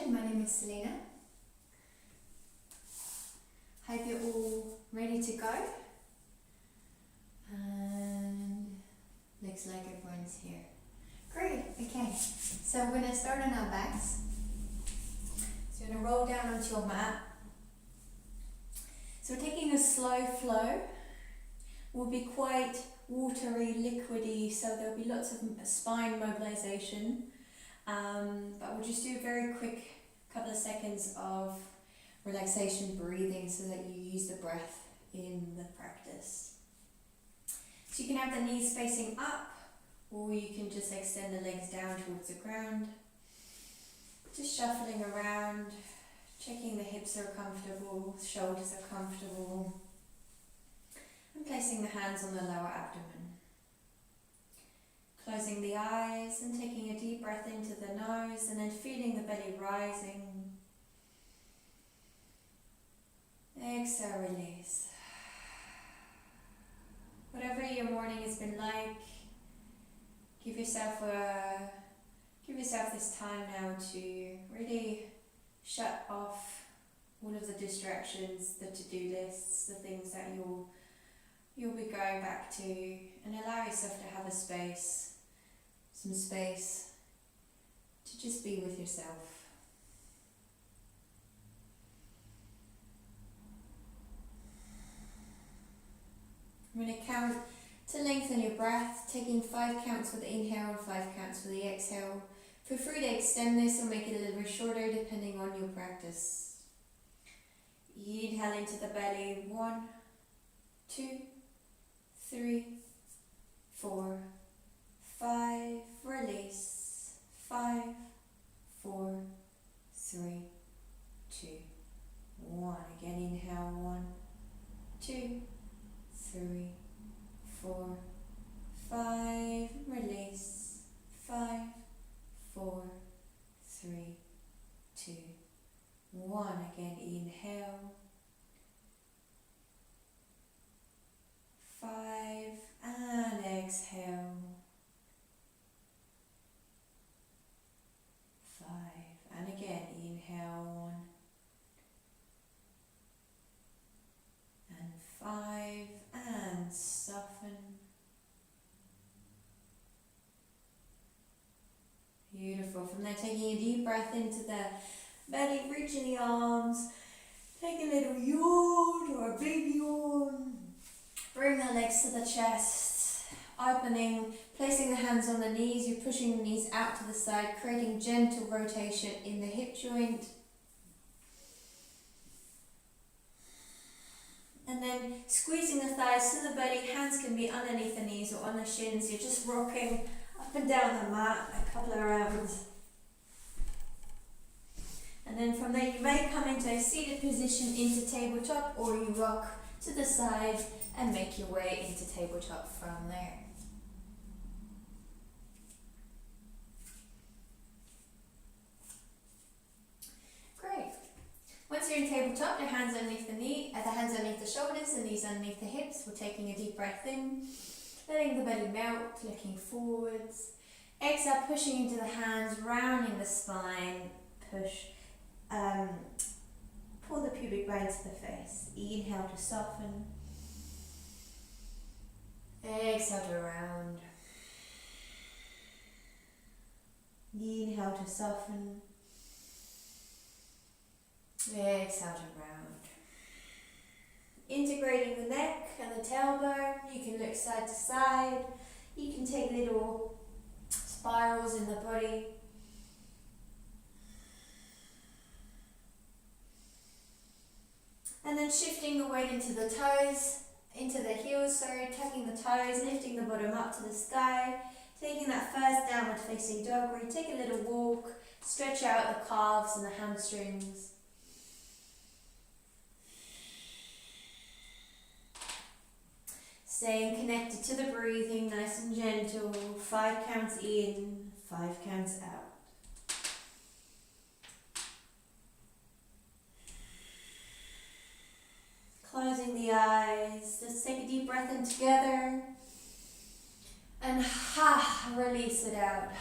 session. My name is Selina. Hope you're all ready to go. And looks like everyone's here. Great, okay. So we're going to start on our backs. So you're going to roll down onto your mat. So we're taking a slow flow. Will be quite watery, liquidy, so there'll be lots of spine mobilization. But we'll just do a very quick couple of seconds of relaxation breathing so that you use the breath in the practice. So you can have the knees facing up, or you can just extend the legs down towards the ground. Just shuffling around, checking the hips are comfortable, shoulders are comfortable, and placing the hands on the lower abdomen. Closing the eyes and taking a deep breath into the nose and then feeling the belly rising. Exhale, release. Whatever your morning has been like, give yourself this time now to really shut off all of the distractions, the to-do lists, the things that you'll be going back to, and allow yourself to have some space to just be with yourself. I'm going to count to lengthen your breath, taking 5 counts for the inhale and 5 counts for the exhale. Feel free to extend this or make it a little bit shorter depending on your practice. Inhale into the belly, 1, 2, 3, 4, 5, release, 5, 4, 3, 2, 1. Again, inhale, 1, 2, 3, 4, 5, release, 5, 4, 3, 2, 1. Again, inhale, 5, and exhale, 5, and again, inhale, 1, and 5, and soften. Beautiful. From there, taking a deep breath into the belly, reaching the arms, take a little yawn or a big yawn. Bring the legs to the chest, opening, placing the hands on the knees. You're pushing the knees out to the side, creating gentle rotation in the hip joint. And then squeezing the thighs to the belly, hands can be underneath the knees or on the shins. You're just rocking up and down the mat a couple of rounds. And then from there you may come into a seated position into tabletop, or you rock to the side and make your way into tabletop from there. Great. Once you're in tabletop, your hands underneath the hands underneath the shoulders, the knees underneath the hips. We're taking a deep breath in, letting the belly melt, looking forwards. Exhale, pushing into the hands, rounding the spine, push. Pull the pubic bone to the face. Inhale to soften. Exhale to round. Inhale to soften. Exhale to round. Integrating the neck and the tailbone. You can look side to side. You can take little spirals in the body. And then shifting the weight into the toes, into the heels, tucking the toes, lifting the bottom up to the sky, taking that first downward facing dog where you take a little walk, stretch out the calves and the hamstrings. Staying connected to the breathing, nice and gentle, 5 counts in, 5 counts out. Closing the eyes, just take a deep breath in together, and release it out.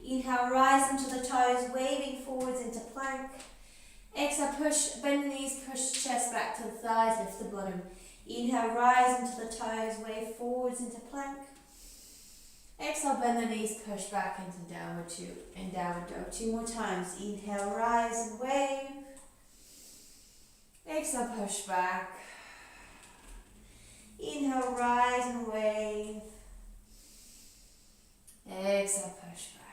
Inhale, rise into the toes, waving forwards into plank. Exhale, push, bend the knees, push chest back to the thighs, lift the bottom. Inhale, rise into the toes, wave forwards into plank. Exhale, bend the knees, push back into downward dog. 2 more times. Inhale, rise and wave. Exhale, push back. Inhale, rise and wave. Exhale, push back.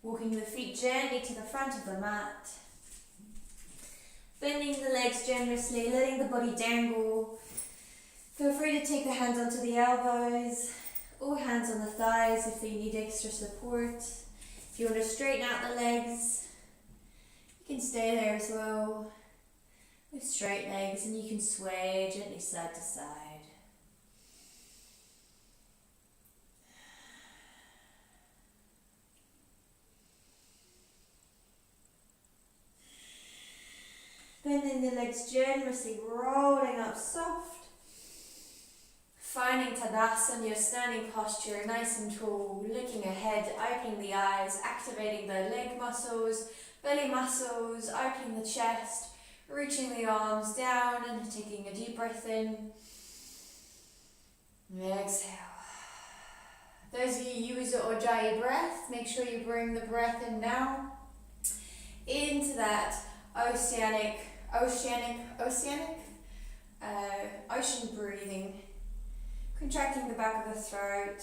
Walking the feet gently to the front of the mat. Bending the legs generously, letting the body dangle. Feel free to take the hands onto the elbows or hands on the thighs if you need extra support. If you want to straighten out the legs, you can stay there as well with straight legs, and you can sway gently side to side. Bending the legs generously, rolling up soft. Finding Tadasana, your standing posture, nice and tall, looking ahead, opening the eyes, activating the leg muscles, belly muscles, opening the chest, reaching the arms down and taking a deep breath in. Exhale. Those of you who use the Ujjayi breath, make sure you bring the breath in now into that ocean breathing, contracting the back of the throat.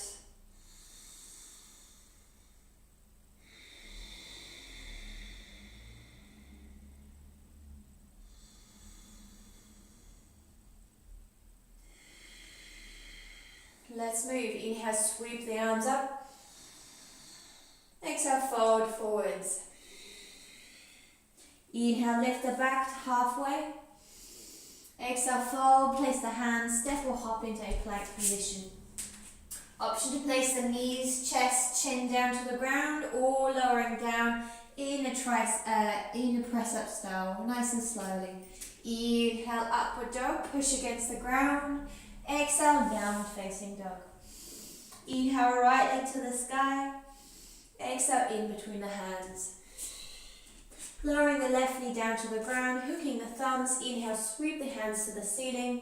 Let's move. Inhale, sweep the arms up. Exhale, fold forwards. Inhale, lift the back halfway. Exhale, fold, place the hands, step or hop into a plank position. Option to place the knees, chest, chin down to the ground, or lowering down in a press up style, nice and slowly. Inhale, upward dog, push against the ground. Exhale, downward facing dog. Inhale, right leg to the sky. Exhale, in between the hands. Lowering the left knee down to the ground, hooking the thumbs. Inhale, sweep the hands to the ceiling.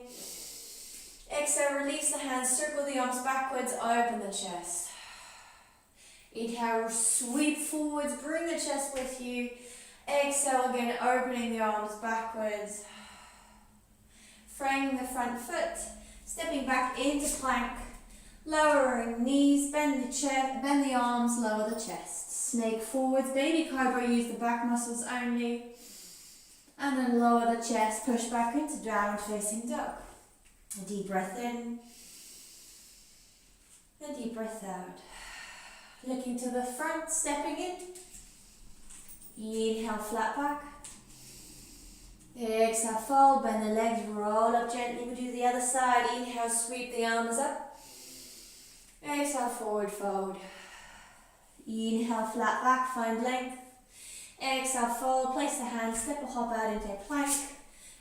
Exhale, release the hands, circle the arms backwards, open the chest. Inhale, sweep forwards, bring the chest with you. Exhale again, opening the arms backwards. Framing the front foot, stepping back into plank. Lowering knees, bend the arms, lower the chest. Snake forwards, baby cobra, use the back muscles only. And then lower the chest, push back into downward facing dog. A deep breath in. A deep breath out. Looking to the front, stepping in. Inhale, flat back. Exhale, fold, bend the legs, roll up gently. We do the other side. Inhale, sweep the arms up. Exhale, forward fold. Inhale, flat back, find length. Exhale, fold, place the hands, step or hop out into a plank.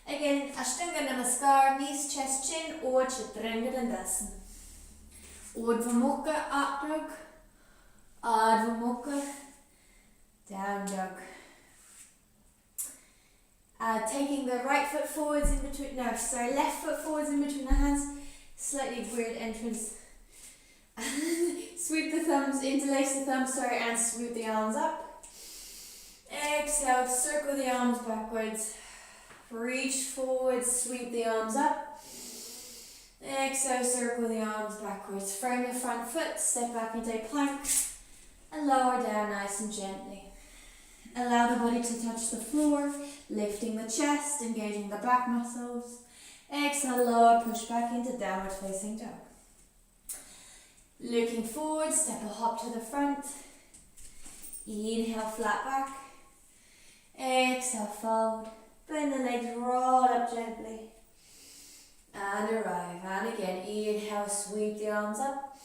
Again, Ashtanga Namaskar, knees, chest, chin, or Chaturanga Dandasana. Urdhva Mukha, up dog. Ardhva Mukha, down dog. Taking the right foot forwards in between, left foot forwards in between the hands. Slightly weird entrance. Sweep the thumbs, interlace the thumbs, and sweep the arms up. Exhale, circle the arms backwards. Reach forward, sweep the arms up. Exhale, circle the arms backwards. Frame the front foot, step back into a plank. And lower down nice and gently. Allow the body to touch the floor, lifting the chest, engaging the back muscles. Exhale, lower, push back into downward facing dog. Looking forward, step or hop to the front. Inhale, flat back. Exhale, fold. Bend the legs, roll up gently. And arrive. And again, inhale, sweep the arms up.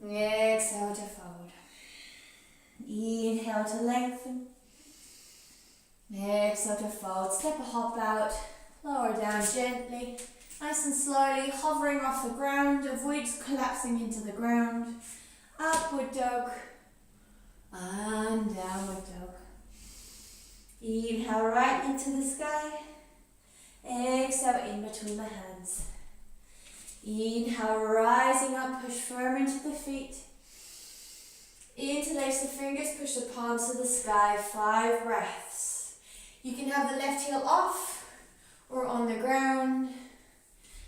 Exhale to fold. Inhale to lengthen. Exhale to fold. Step or hop out. Lower down gently. Nice and slowly, hovering off the ground. Avoid collapsing into the ground. Upward dog. And downward dog. Inhale right into the sky. Exhale in between the hands. Inhale, rising up, push firm into the feet. Interlace the fingers, push the palms to the sky, 5 breaths. You can have the left heel off or on the ground.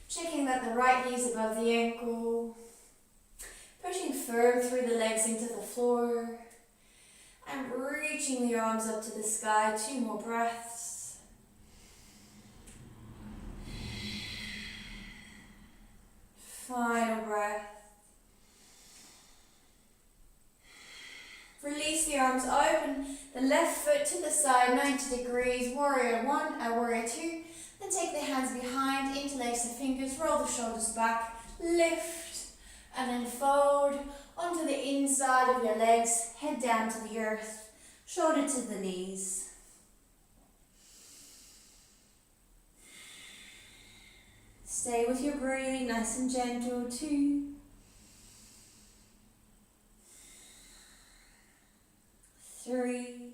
Checking that the right knee is above the ankle. Pushing firm through the legs into the floor. And reaching the arms up to the sky, 2 more breaths. Final breath. Release the arms open, the left foot to the side, 90 degrees, warrior 1 and warrior 2. Then take the hands behind, interlace the fingers, roll the shoulders back, lift, and then fold onto the inside of your legs, head down to the earth, shoulder to the knees. Stay with your breathing, nice and gentle. 2, 3,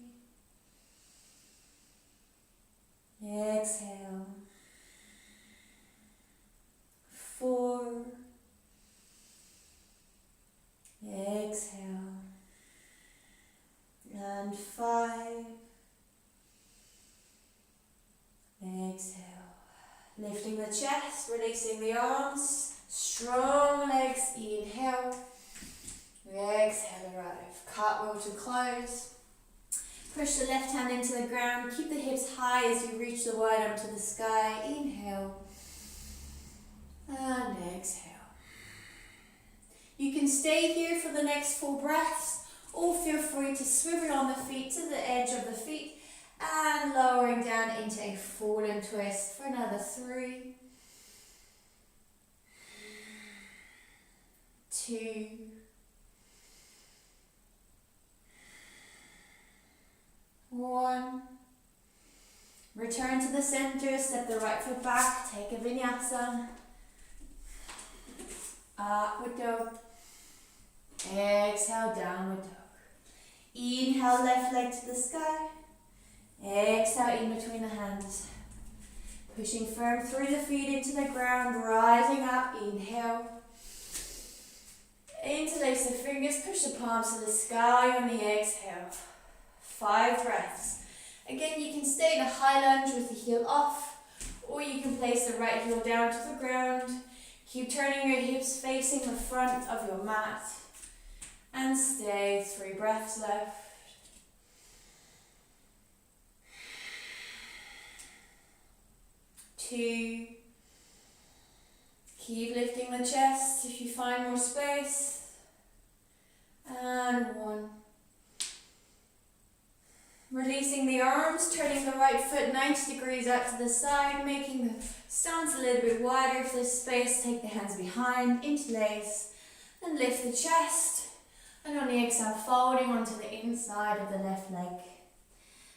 exhale, 4, exhale, and 5, exhale. Lifting the chest, releasing the arms, strong legs, inhale, exhale, arrive. Cartwheel to close. Push the left hand into the ground, keep the hips high as you reach the wide arm to the sky. Inhale, and exhale. You can stay here for the next 4 breaths, or feel free to swivel on the feet to the edge of the feet and lowering down into a forward twist for another 3, 2, 1. Return to the center, step the right foot back, take a vinyasa. Upward dog. Exhale, downward dog. Inhale, left leg to the sky. Exhale, in between the hands. Pushing firm through the feet into the ground, rising up, inhale. Interlace the fingers, push the palms to the sky on the exhale. 5 breaths. Again, you can stay in a high lunge with the heel off, or you can place the right heel down to the ground. Keep turning your hips facing the front of your mat. And stay, 3 breaths left. 2. Keep lifting the chest if you find more space. And 1. Releasing the arms, turning the right foot 90 degrees out to the side, making the stance a little bit wider. If there's space, take the hands behind, interlace, and lift the chest. And on the exhale, folding onto the inside of the left leg.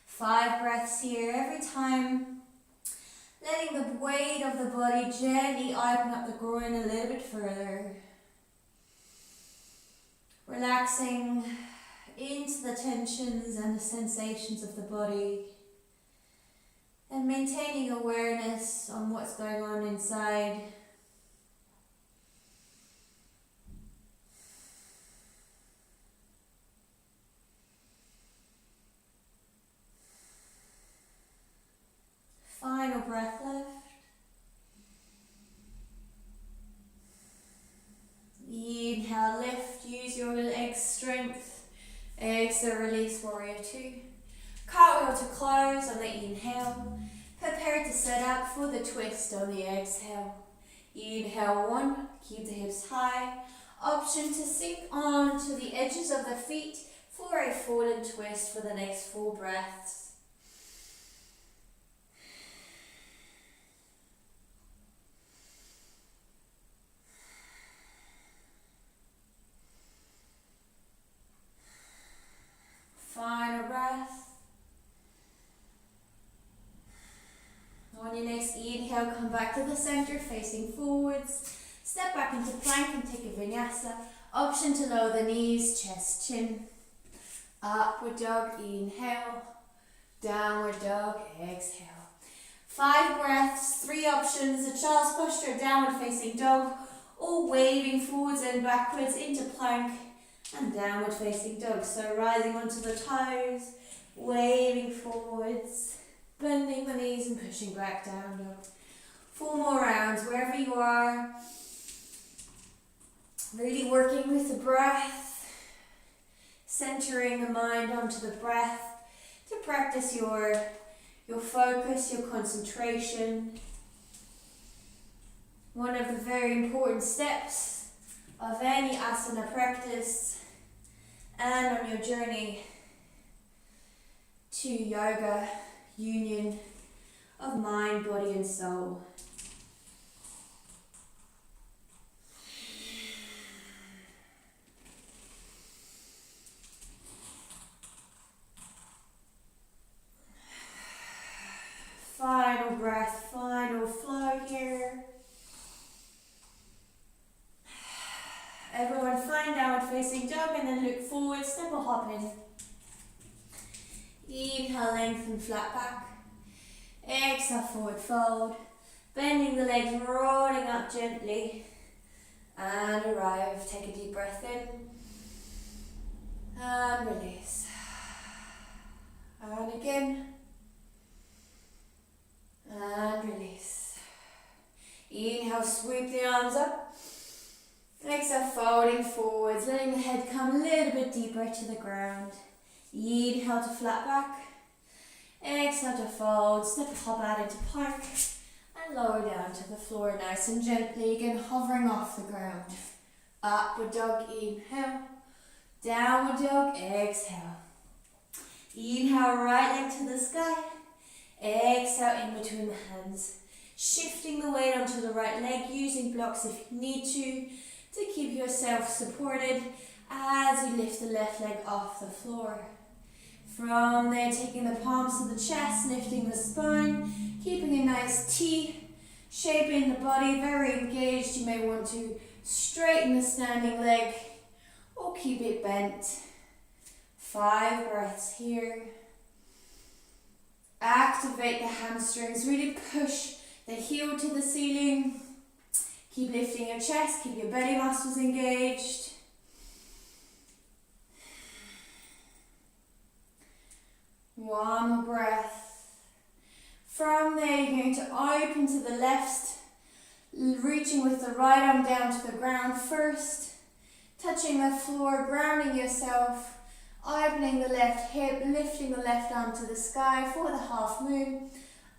5 breaths here. Every time, letting the weight of the body gently open up the groin a little bit further. Relaxing into the tensions and the sensations of the body. And maintaining awareness on what's going on inside. Final breath left. Inhale, lift, use your leg strength. Exhale, release, warrior 2. Cartwheel to close on the inhale. Prepare to set up for the twist on the exhale. Inhale 1, keep the hips high. Option to sink on to the edges of the feet for a forward twist for the next 4 breaths. Final breath. On your next inhale, come back to the center, facing forwards. Step back into plank and take a vinyasa. Option to lower the knees, chest, chin. Upward dog, inhale. Downward dog, exhale. 5 breaths, 3 options. A child's posture, downward facing dog, or waving forwards and backwards into plank and downward facing dog. So rising onto the toes, waving forwards, bending the knees and pushing back down dog. 4 more rounds, wherever you are. Really working with the breath, centering the mind onto the breath to practice your focus, your concentration. One of the very important steps of any asana practice and on your journey to yoga, union of mind, body and soul. Final breath, final flow here. Everyone find downward facing dog and then look forward, step or hop in. Inhale, lengthen, flat back. Exhale, forward fold. Bending the legs, rolling up gently. And arrive. Take a deep breath in. And release. And again. And release. Inhale, sweep the arms up. Exhale, folding forwards, letting the head come a little bit deeper to the ground. Inhale to flat back. Exhale to fold, step hop out into plank. And lower down to the floor nice and gently, again hovering off the ground. Upward dog, inhale. Downward dog, exhale. Inhale, right leg to the sky. Exhale in between the hands. Shifting the weight onto the right leg, using blocks if you need to keep yourself supported as you lift the left leg off the floor. From there, taking the palms to the chest, lifting the spine, keeping a nice T shape in the body, very engaged. You may want to straighten the standing leg or keep it bent. 5 breaths here. Activate the hamstrings, really push the heel to the ceiling. Keep lifting your chest, keep your belly muscles engaged. One more breath. From there, you're going to open to the left, reaching with the right arm down to the ground first, touching the floor, grounding yourself, opening the left hip, lifting the left arm to the sky for the half moon,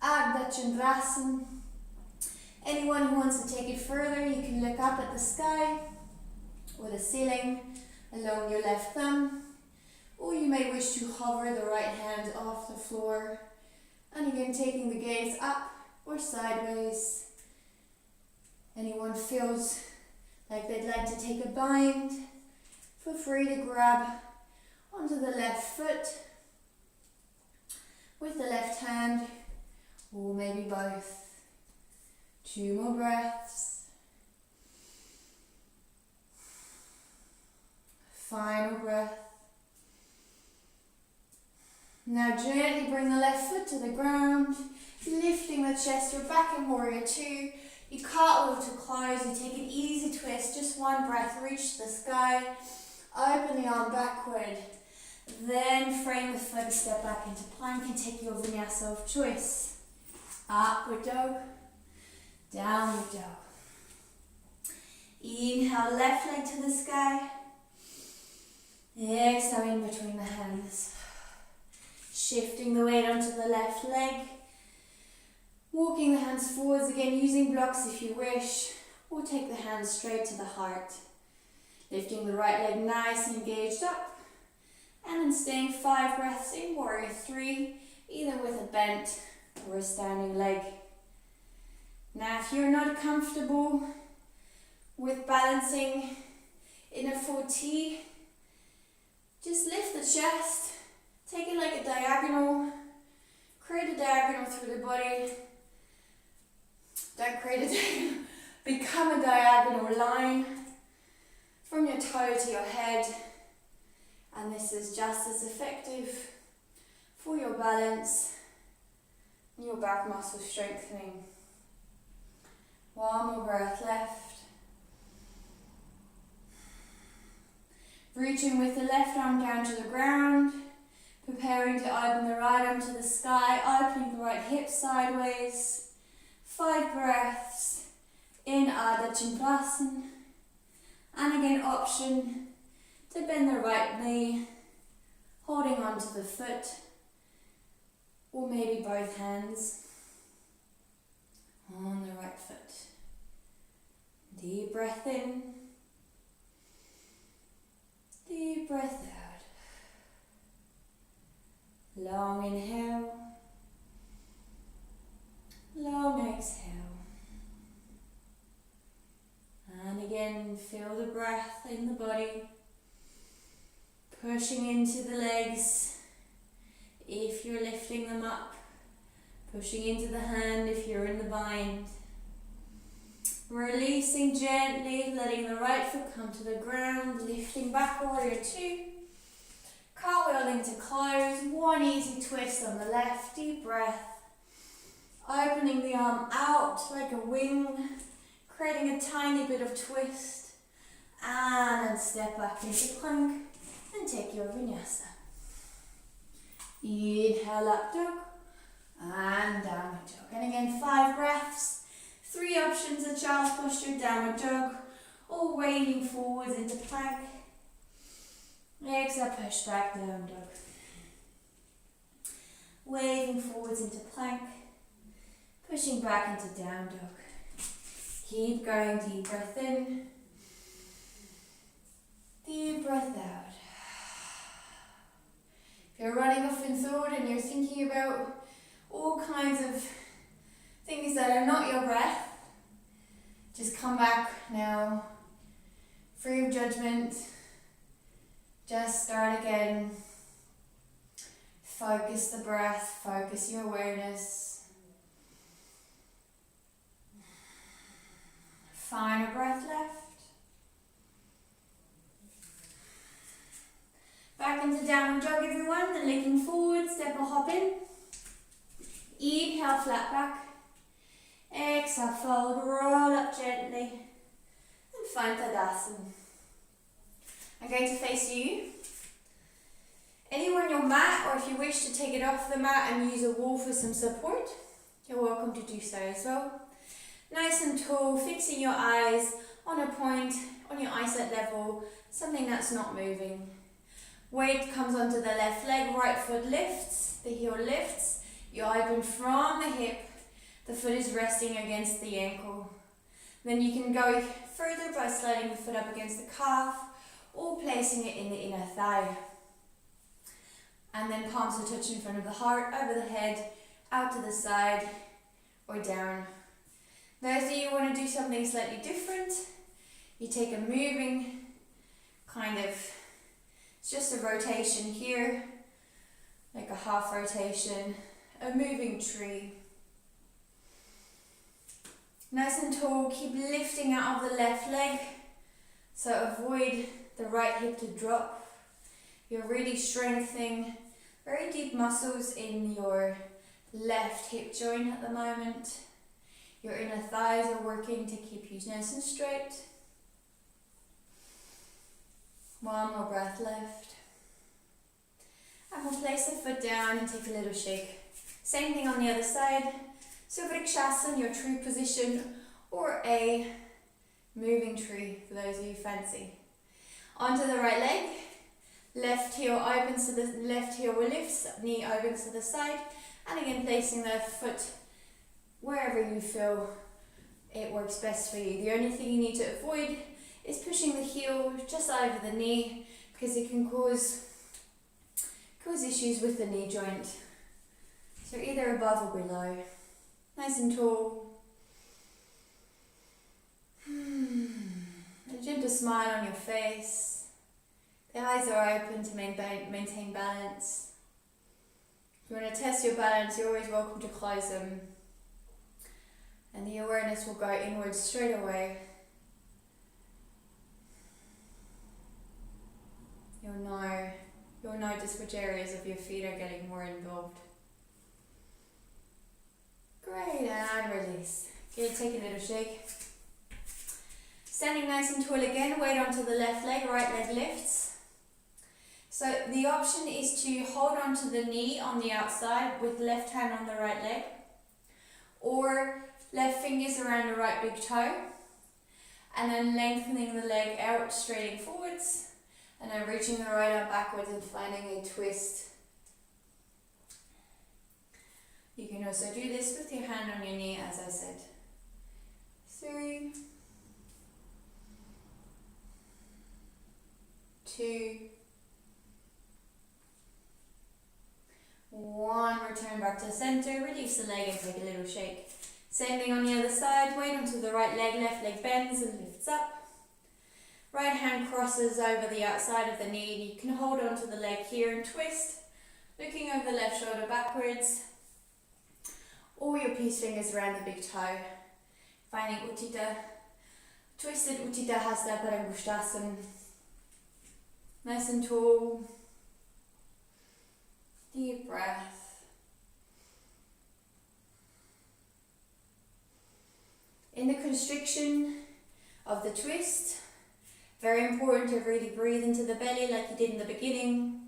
Ardha Chandrasana. Anyone who wants to take it further, you can look up at the sky or the ceiling along your left thumb, or you may wish to hover the right hand off the floor, and again taking the gaze up or sideways. Anyone feels like they'd like to take a bind, feel free to grab onto the left foot with the left hand, or maybe both. 2 more breaths. Final breath. Now gently bring the left foot to the ground, lifting the chest. You're back in warrior 2. You cartwheel to close, you take an easy twist, just 1 breath, reach the sky, open the arm backward, then frame the foot, step back into plank and take your vinyasa of choice. Upward dog, downward dog. Inhale, left leg to the sky. Exhale in between the hands. Shifting the weight onto the left leg. Walking the hands forwards again, using blocks if you wish, or take the hands straight to the heart. Lifting the right leg nice and engaged up, and then staying 5 breaths in warrior 3, either with a bent or a standing leg. Now if you're not comfortable with balancing in a full T, just lift the chest, take it like a diagonal, create a diagonal through the body. Don't create a diagonal, become a diagonal line. from your toe to your head, and this is just as effective for your balance and your back muscle strengthening. One more breath left. Reaching with the left arm down to the ground, preparing to open the right arm to the sky, opening the right hip sideways. 5 breaths in Ardha Chandasana. And again, option to bend the right knee, holding onto the foot, or maybe both hands on the right foot. Deep breath in, deep breath out. Long inhale, long exhale. And again, feel the breath in the body, pushing into the legs if you're lifting them up, pushing into the hand if you're in the bind. Releasing gently, letting the right foot come to the ground, lifting back, warrior 2. Cartwheel into close, one easy twist on the left, deep breath. Opening the arm out like a wing, creating a tiny bit of twist, and step back into plank and take your vinyasa. Inhale, up dog, and downward dog. And again, 5 breaths, 3 options, a child's posture, downward dog, or wading forwards into plank. Exhale, push back, down dog. Waving forwards into plank, pushing back into down dog. Keep going, deep breath in, deep breath out. If you're running off in thought and you're thinking about all kinds of things that are not your breath, just come back now, free of judgment. Just start again. Focus the breath, focus your awareness. Final breath left. Back into downward dog, everyone. Then looking forward, step or hop in. Inhale, flat back. Exhale, fold, roll up gently. And find Tadasana. I'm going to face you. Anywhere on your mat, or if you wish to take it off the mat and use a wall for some support, you're welcome to do so as well. Nice and tall, fixing your eyes on a point, on your eyesight level, something that's not moving. Weight comes onto the left leg, right foot lifts, the heel lifts, you open from the hip, the foot is resting against the ankle. Then you can go further by sliding the foot up against the calf or placing it in the inner thigh. And then palms are touching in front of the heart, over the head, out to the side or down. Those of you who want to do something slightly different, you take a moving it's just a rotation here, like a half rotation, a moving tree. Nice and tall, keep lifting out of the left leg, so avoid the right hip to drop. You're really strengthening very deep muscles in your left hip joint at the moment. Your inner thighs are working to keep you nice and straight. One more breath left. And we'll place the foot down and take a little shake. Same thing on the other side. So Vrikshasana, your tree position, or a moving tree for those of you who fancy. Onto the right leg. Left heel opens to the left heel lifts, knee opens to the side, and again placing the foot wherever you feel it works best for you. The only thing you need to avoid is pushing the heel just over the knee, because it can cause issues with the knee joint. So either above or below. Nice and tall. A gentle smile on your face. The eyes are open to maintain balance. If you want to test your balance, you're always welcome to close them. And the awareness will go inwards straight away. You'll notice which areas of your feet are getting more involved. Great, and release. Good, take a little shake. Standing nice and tall again, weight onto the left leg, right leg lifts. So the option is to hold onto the knee on the outside with left hand on the right leg, or left fingers around the right big toe, and then lengthening the leg out, straightening forwards, and then reaching the right arm backwards and finding a twist. You can also do this with your hand on your knee, as I said. 3, 2, 1. Return back to center, release the leg and take a little shake. Same thing on the other side, weight onto the right leg, left leg bends and lifts up. Right hand crosses over the outside of the knee, and you can hold onto the leg here and twist, looking over the left shoulder backwards, or your peace fingers around the big toe, finding Utthita, twisted Utthita Hasta Parambushtasana. Nice and tall, deep breath. In the constriction of the twist, very important to really breathe into the belly like you did in the beginning,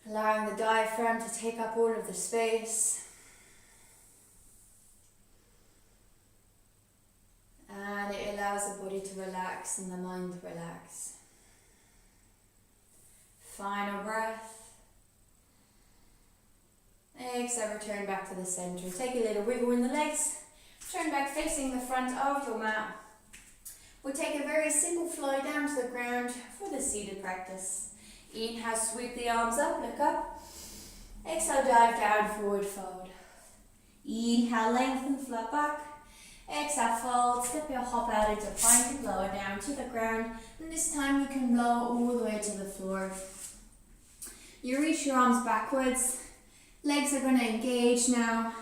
allowing the diaphragm to take up all of the space. And it allows the body to relax and the mind to relax. Final breath. Exhale, return back to the center. Take a little wiggle in the legs. Turn back facing the front of your mat. We'll take a very simple flow down to the ground for the seated practice. Inhale, sweep the arms up, look up. Exhale, dive down, forward fold. Inhale, lengthen, flat back. Exhale, fold, step your hop out into plank and lower down to the ground. And this time you can lower all the way to the floor. You reach your arms backwards. Legs are going to engage now.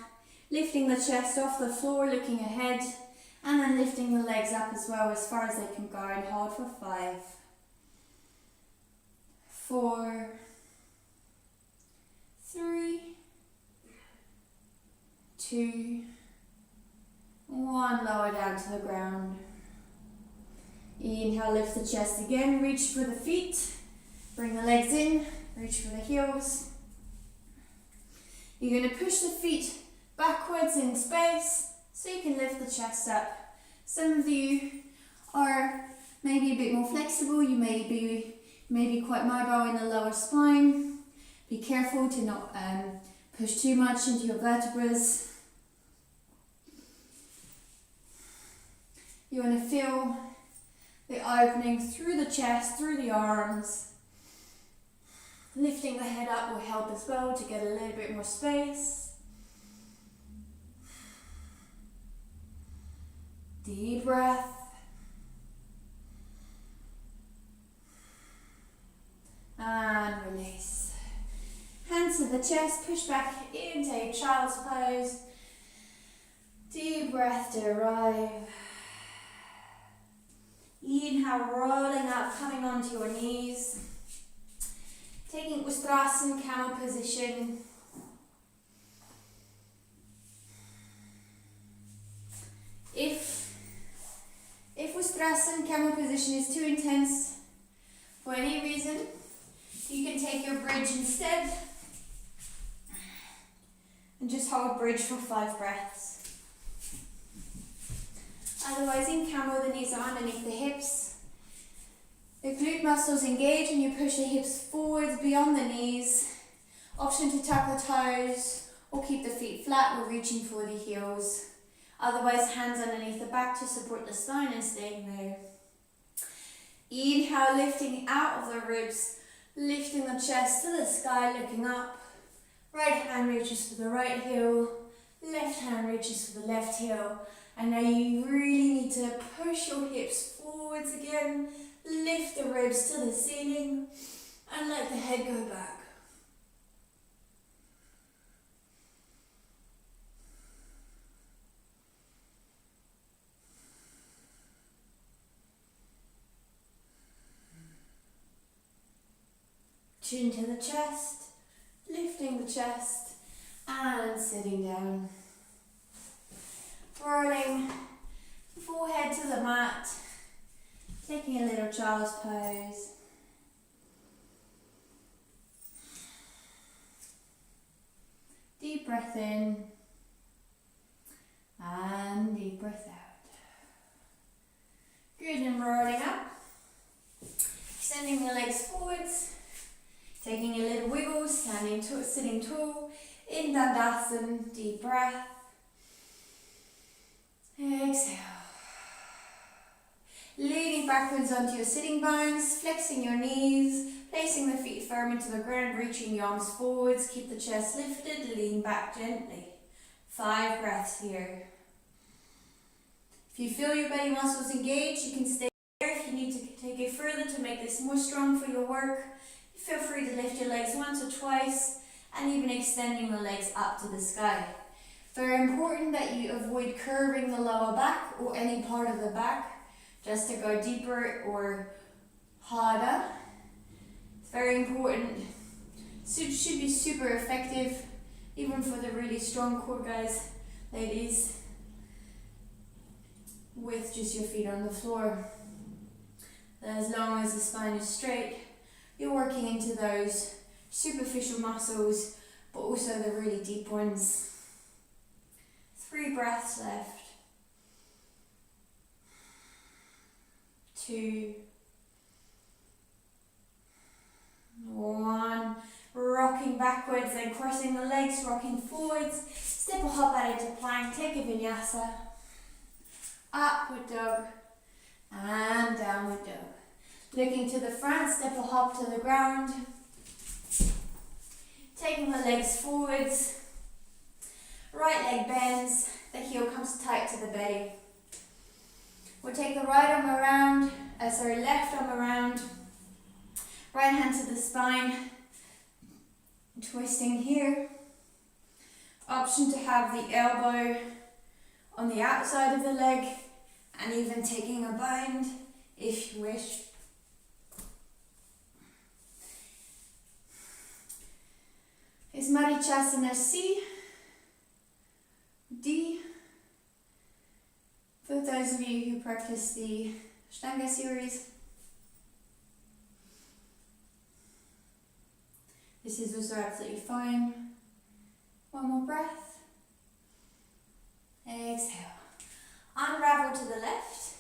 Lifting the chest off the floor, looking ahead. And then lifting the legs up as well as far as they can go, and hold for 5, 4, 3, 2, 1. Lower down to the ground. Inhale, lift the chest again, reach for the feet. Bring the legs in, reach for the heels. You're going to push the feet backwards in space, so you can lift the chest up. Some of you are maybe a bit more flexible. You may be quite mobile in the lower spine. Be careful to not push too much into your vertebrae. You want to feel the opening through the chest, through the arms. Lifting the head up will help as well to get a little bit more space. Deep breath. And release. Hands to the chest, push back into a child's pose. Deep breath to arrive. Inhale, rolling up, coming onto your knees. Taking Ustrasana, camel position. If Ustrasana, camel position is too intense for any reason, you can take your bridge instead and just hold bridge for 5 breaths. Otherwise, in camel, the knees are underneath the hips. The glute muscles engage and you push the hips forwards beyond the knees. Option to tuck the toes or keep the feet flat. We're reaching for the heels. Otherwise, hands underneath the back to support the spine and staying there. Inhale, lifting out of the ribs, lifting the chest to the sky, looking up. Right hand reaches for the right heel, left hand reaches for the left heel. And now you really need to push your hips forwards again, lift the ribs to the ceiling, and let the head go back. Chin to the chest, lifting the chest and sitting down. Rolling forehead to the mat, taking a little child's pose. Deep breath in and deep breath out. Good, and rolling up. Extending the legs forwards, taking a little wiggle, standing tall, sitting tall, in Dandasana, deep breath. Exhale. Leaning backwards onto your sitting bones, flexing your knees, placing the feet firm into the ground, reaching the arms forwards, keep the chest lifted, lean back gently. 5 breaths here. If you feel your belly muscles engaged, you can stay there. If you need to take it further to make this more strong for your work, feel free to lift your legs once or twice, and even extending the legs up to the sky. Very important that you avoid curving the lower back or any part of the back, just to go deeper or harder. It's very important. Should be super effective, even for the really strong core guys, ladies, with just your feet on the floor. As long as the spine is straight, you're working into those superficial muscles, but also the really deep ones. 3 breaths left. 2, 1. Rocking backwards, then crossing the legs, rocking forwards. Step or hop out into plank, take a vinyasa. Upward dog and downward dog. Looking to the front, step or hop to the ground. Taking the legs forwards. Right leg bends, the heel comes tight to the belly. We'll take the right arm around, left arm around. Right hand to the spine. Twisting here. Option to have the elbow on the outside of the leg, and even taking a bind if you wish. Is Marichasana C, D. For those of you who practice the Ashtanga series, this is also absolutely fine. 1 more breath. Exhale. Unravel to the left.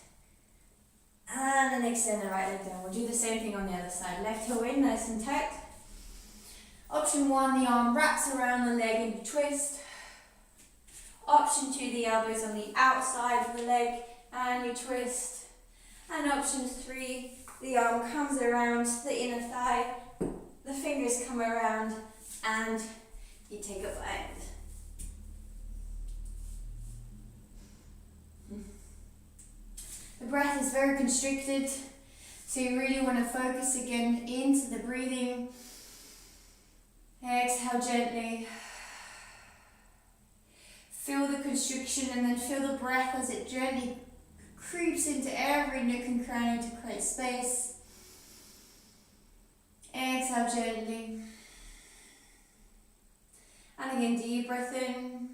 And then extend the right leg down. We'll do the same thing on the other side. Left heel in, nice and tight. Option 1, the arm wraps around the leg in a twist. Option 2, the elbows on the outside of the leg and you twist. And option 3, the arm comes around the inner thigh, the fingers come around and you take a bind. The breath is very constricted, so you really want to focus again into the breathing. Exhale gently. Feel the constriction and then feel the breath as it gently creeps into every nook and cranny to create space. Exhale gently. And again, deep breath in.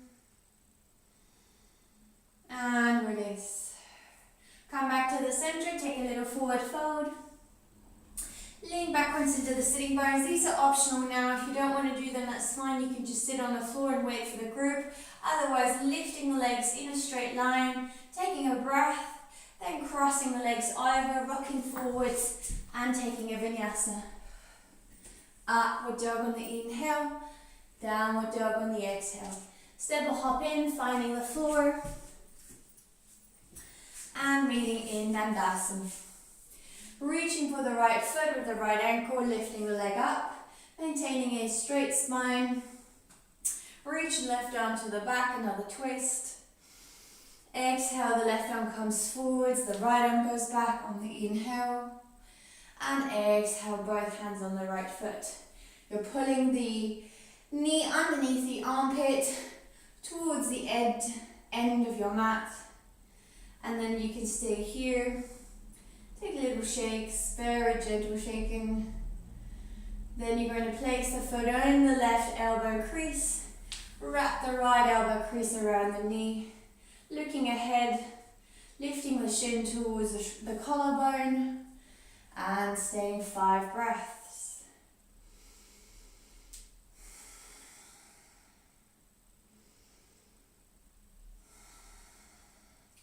And release. Come back to the center, take a little forward fold. Lean backwards into the sitting bones. These are optional now. If you don't want to do them, that's fine. You can just sit on the floor and wait for the group. Otherwise, lifting the legs in a straight line, taking a breath, then crossing the legs over, rocking forwards, and taking a vinyasa. Upward dog on the inhale, downward dog on the exhale. Step or hop in, finding the floor, and meeting in Dandasana. Reaching for the right foot with the right ankle, lifting the leg up, maintaining a straight spine. Reach left arm to the back, another twist. Exhale, the left arm comes forwards, the right arm goes back on the inhale. And exhale, both hands on the right foot. You're pulling the knee underneath the armpit towards the end of your mat. And then you can stay here. Take little shakes, very gentle shaking. Then you're going to place the foot on the left elbow crease, wrap the right elbow crease around the knee, looking ahead, lifting the shin towards the collarbone, and staying 5 breaths.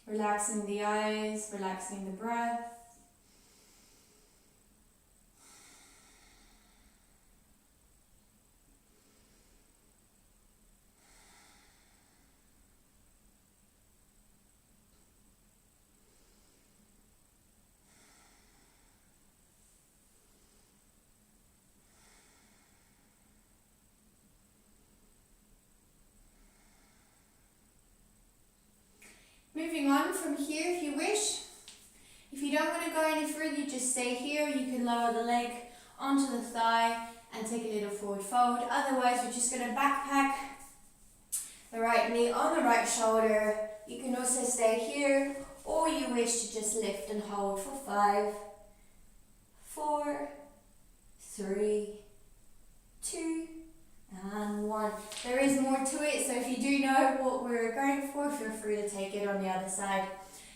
Relaxing the eyes, relaxing the breath. Moving on from here if you wish. If you don't want to go any further, you just stay here. You can lower the leg onto the thigh and take a little forward fold. Otherwise, we're just going to backpack the right knee on the right shoulder. You can also stay here, or you wish to just lift and hold for 5, 4, 3, 2, and 1. There is more to it, so if you do know what we're going for, feel free to take it on the other side.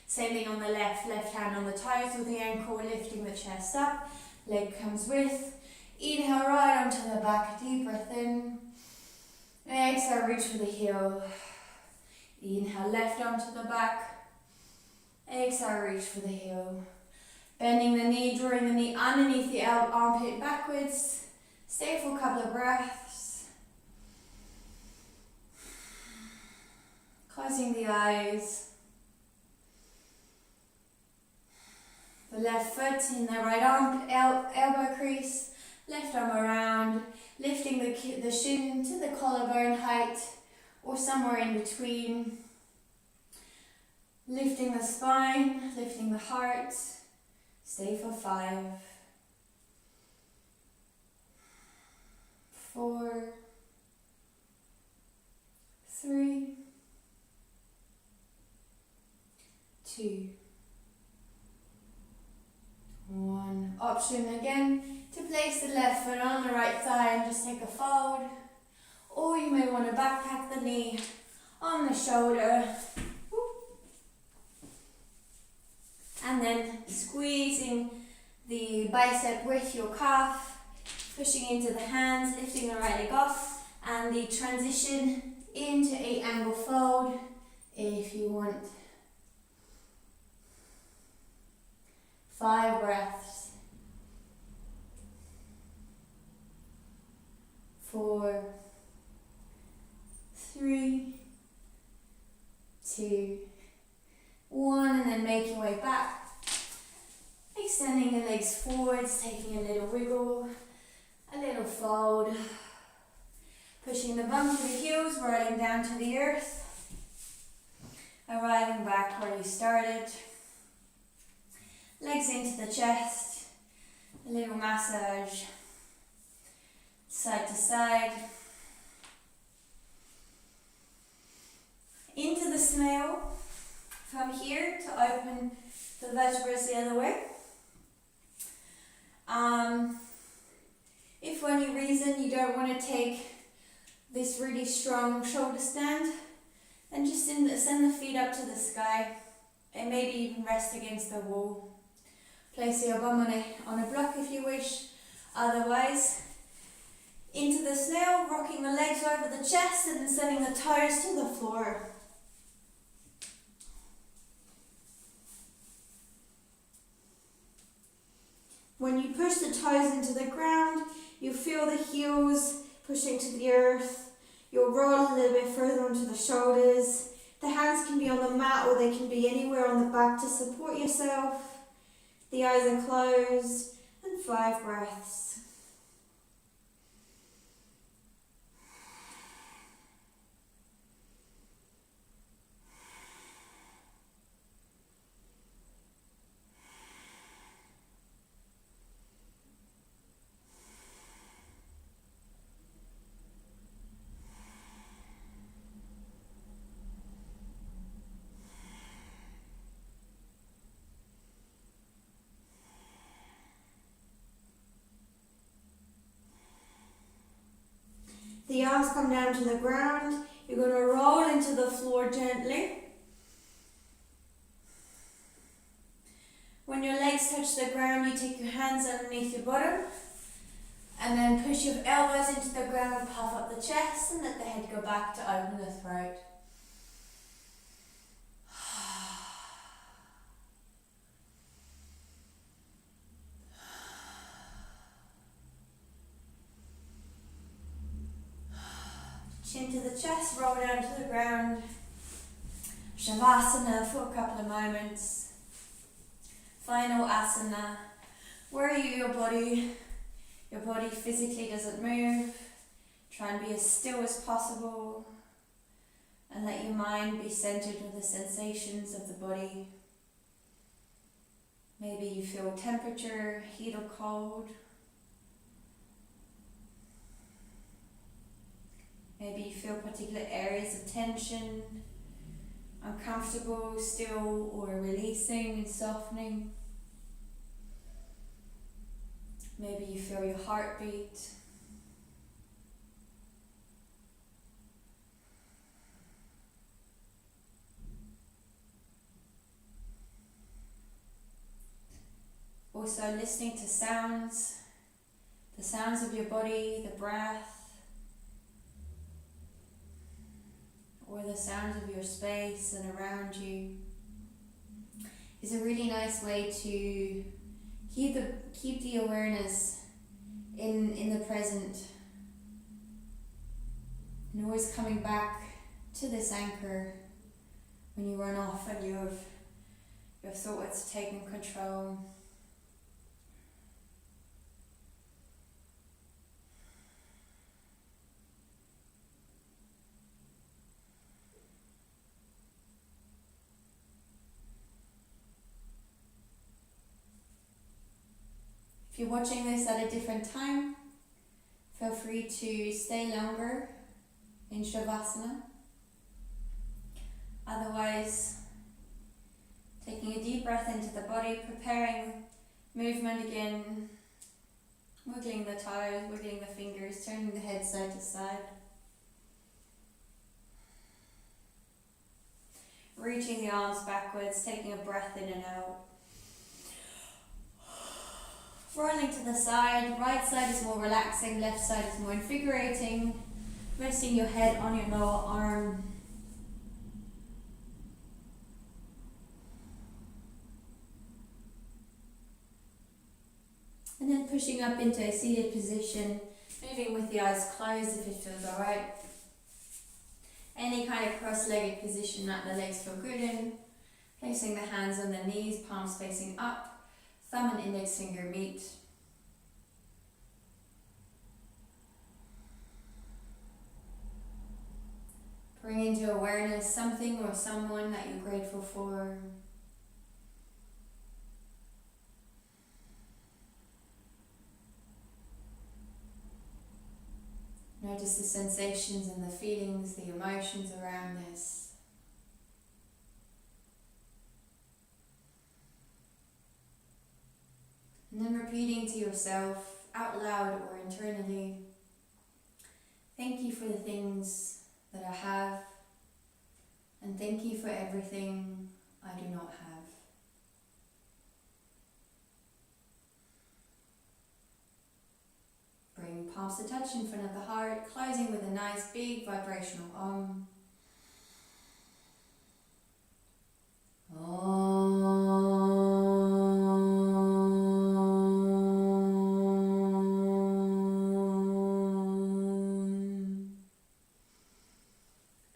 Same thing on the left hand on the toes with the ankle, lifting the chest up, leg comes with. Inhale right onto the back, deep breath in. Exhale, reach for the heel. Inhale left onto the back. Exhale, reach for the heel. Bending the knee, drawing the knee underneath the armpit backwards. Stay for a couple of breaths. Closing the eyes. The left foot in the right arm, elbow crease. Left arm around. Lifting the shin to the collarbone height or somewhere in between. Lifting the spine, lifting the heart. Stay for 5, 4, 3, 2, 1. Option again to place the left foot on the right thigh and just take a fold. Or you may want to backpack the knee on the shoulder. And then squeezing the bicep with your calf, pushing into the hands, lifting the right leg off, and the transition into 8-angle fold if you want. 5 breaths. 4, 3, 2, 1, and then make your way back. Extending the legs forwards, taking a little wiggle, a little fold. Pushing the bum to the heels, rolling down to the earth. Arriving back where you started. Legs into the chest, a little massage, side to side. Into the snail, from here to open the vertebrae the other way. If for any reason you don't want to take this really strong shoulder stand, then just send the feet up to the sky and maybe even rest against the wall. Place your bum on a block if you wish. Otherwise, into the snail, rocking the legs over the chest and then sending the toes to the floor. When you push the toes into the ground, you feel the heels pushing to the earth. You'll roll a little bit further onto the shoulders. The hands can be on the mat or they can be anywhere on the back to support yourself. The eyes are closed, and 5 breaths. The arms come down to the ground. You're going to roll into the floor gently. When your legs touch the ground, you take your hands underneath your bottom and then push your elbows into the ground, puff up the chest and let the head go back to open the throat. Chin to the chest, roll down to the ground. Shavasana for a couple of moments. Final asana. Where your body physically doesn't move. Try and be as still as possible. And let your mind be centered on the sensations of the body. Maybe you feel temperature, heat or cold. Maybe you feel particular areas of tension, uncomfortable, still, or releasing and softening. Maybe you feel your heartbeat. Also listening to sounds, the sounds of your body, the breath, or the sounds of your space and around you is a really nice way to keep the awareness in the present and always coming back to this anchor when you run off and your thoughts taking control. If you're watching this at a different time, feel free to stay longer in Shavasana. Otherwise, taking a deep breath into the body, preparing movement again, wiggling the toes, wiggling the fingers, turning the head side to side. Reaching the arms backwards, taking a breath in and out. Rolling to the side, right side is more relaxing, left side is more invigorating. Resting your head on your lower arm. And then pushing up into a seated position, moving with the eyes closed if it feels alright. Any kind of cross-legged position that the legs feel good in. Placing the hands on the knees, palms facing up. Thumb and index finger meet. Bring into awareness something or someone that you're grateful for. Notice the sensations and the feelings, the emotions around this. And then repeating to yourself, out loud or internally, thank you for the things that I have, and thank you for everything I do not have. Bring palms to touch in front of the heart, closing with a nice big vibrational Om.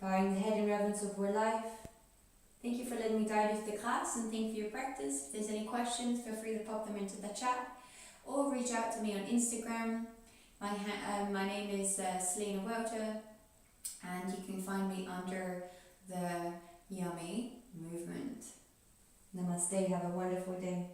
Bowing the head in reverence of our life. Thank you for letting me guide you through the class and thank you for your practice. If there's any questions, feel free to pop them into the chat or reach out to me on Instagram. My name is Selina Welter, and you can find me under the Yummy movement. Namaste, have a wonderful day.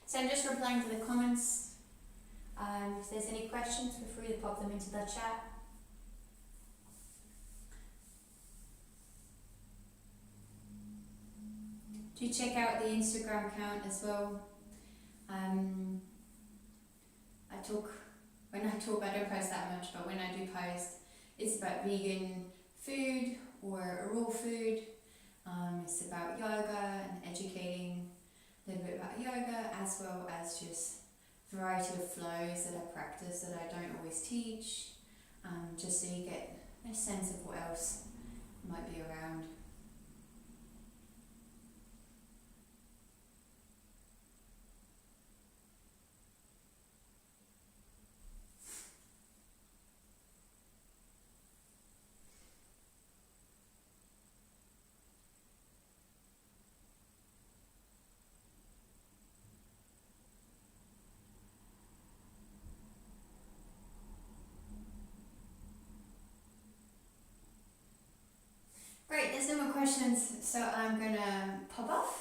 So I'm just replying to the comments. If there's any questions, feel free to pop them into the chat. Do check out the Instagram account as well. I don't post that much, but when I do post, it's about vegan food or raw food. It's about yoga and educating a little bit about yoga, as well as just variety of flows that I practice that I don't always teach, just so you get a sense of what else might be around. Great, there's no more questions, so I'm gonna pop off.